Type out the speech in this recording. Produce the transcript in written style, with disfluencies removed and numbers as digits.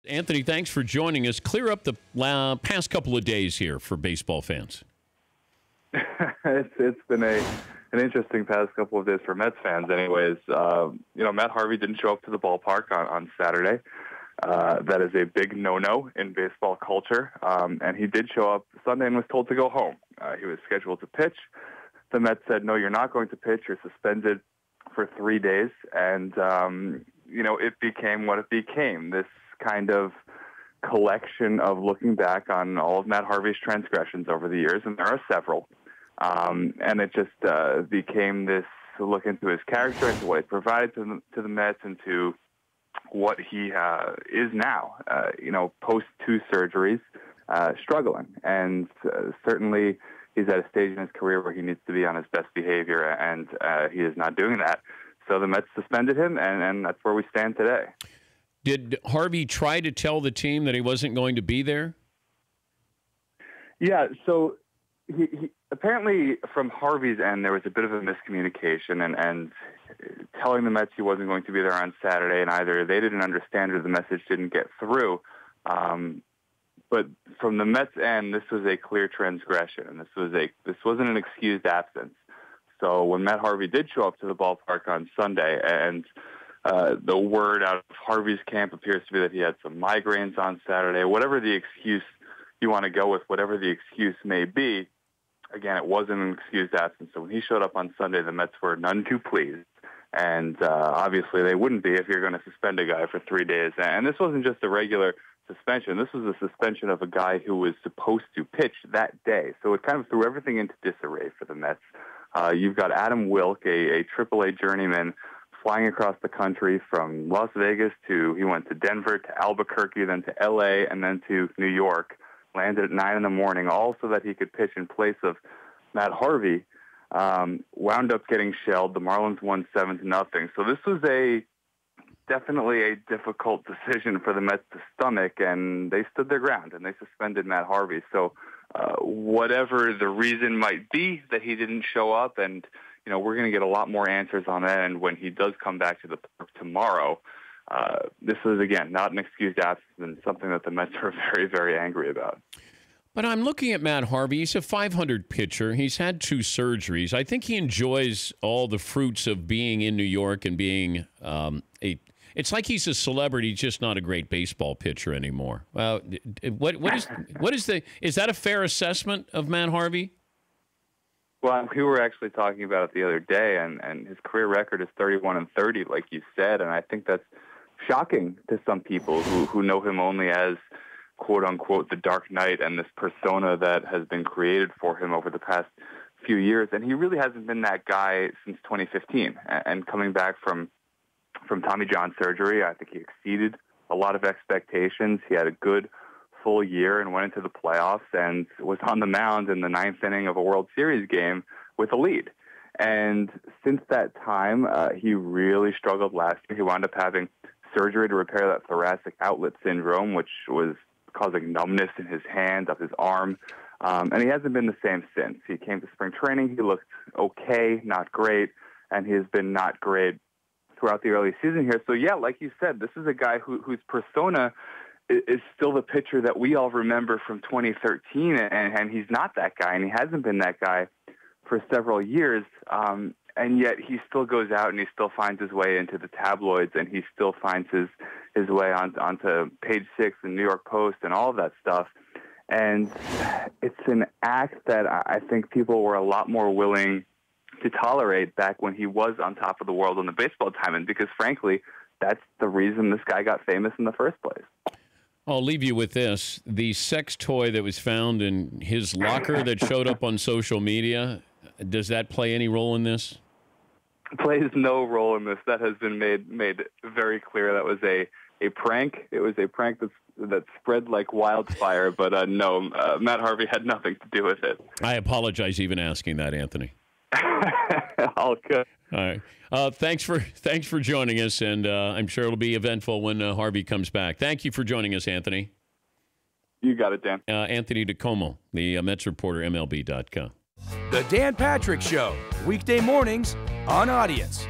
Anthony, thanks for joining us. Clear up the past couple of days here for baseball fans. It's been an interesting past couple of days for Mets fans anyways. Matt Harvey didn't show up to the ballpark on Saturday. That is a big no-no in baseball culture. And he did show up Sunday and was told to go home. He was scheduled to pitch. The Mets said, no, you're not going to pitch. You're suspended for 3 days. And, it became what it became, this kind of collection of looking back on all of Matt Harvey's transgressions over the years, and there are several. And it just became this look into his character, into what he provided to the Mets, and to what he is now, post 2 surgeries, struggling. And certainly he's at a stage in his career where he needs to be on his best behavior, and he is not doing that. So the Mets suspended him, and that's where we stand today. Did Harvey try to tell the team that he wasn't going to be there? Yeah, so he apparently from Harvey's end, there was a bit of a miscommunication, and telling the Mets he wasn't going to be there on Saturday, and either they didn't understand or the message didn't get through. But from the Mets' end, this was a clear transgression, and this wasn't an excused absence. So when Matt Harvey did show up to the ballpark on Sunday, and the word out of Harvey's camp appears to be that he had some migraines on Saturday, whatever the excuse you want to go with, whatever the excuse may be, again, it wasn't an excused absence. So when he showed up on Sunday, the Mets were none too pleased. And obviously they wouldn't be if you're going to suspend a guy for 3 days. And this wasn't just a regular suspension. This was a suspension of a guy who was supposed to pitch that day. So it kind of threw everything into disarray for the Mets. You've got Adam Wilk, a AAA journeyman, flying across the country from Las Vegas he went to Denver, to Albuquerque, then to L.A., and then to New York. Landed at 9 in the morning, all so that he could pitch in place of Matt Harvey. Wound up getting shelled. The Marlins won 7-0. So this was definitely a difficult decision for the Mets to stomach, and they stood their ground, and they suspended Matt Harvey. So whatever the reason might be that he didn't show up, and we're going to get a lot more answers on that, and when he does come back to the park tomorrow, this is, again, not an excused absence and something that the Mets are very, very angry about. But I'm looking at Matt Harvey. He's a 500 pitcher. He's had 2 surgeries. I think he enjoys all the fruits of being in New York and being it's like he's a celebrity, just not a great baseball pitcher anymore. Is that a fair assessment of Matt Harvey? Well, we were actually talking about it the other day, and his career record is 31-30, like you said, and I think that's shocking to some people who know him only as, quote-unquote, the Dark Knight and this persona that has been created for him over the past few years. And he really hasn't been that guy since 2015. And coming back from Tommy John surgery, I think he exceeded a lot of expectations. He had a good full year and went into the playoffs and was on the mound in the 9th inning of a World Series game with a lead. And since that time, he really struggled last year. He wound up having surgery to repair that thoracic outlet syndrome, which was causing numbness in his hand, up his arm. And he hasn't been the same since. He came to spring training. He looked okay, not great, and he has been not great throughout the early season here. So, yeah, like you said, this is a guy whose persona is still the pitcher that we all remember from 2013, and he's not that guy, and he hasn't been that guy for several years. And yet he still goes out and he still finds his way into the tabloids, and he still finds his way onto page 6 in New York Post and all of that stuff. And it's an act that I think people were a lot more willing to tolerate back when he was on top of the world on the baseball diamond, because frankly, that's the reason this guy got famous in the first place. I'll leave you with this. The sex toy that was found in his locker that showed up on social media, does that play any role in this? Plays no role in this. That has been made very clear. That was a prank. It was a prank that spread like wildfire, but no, Matt Harvey had nothing to do with it. I apologize even asking that, Anthony. All good. All right. Thanks for joining us, and I'm sure it'll be eventful when Harvey comes back. Thank you for joining us, Anthony. You got it, Dan. Anthony DiComo, the Mets reporter, MLB.com. The Dan Patrick Show, weekday mornings on Audience.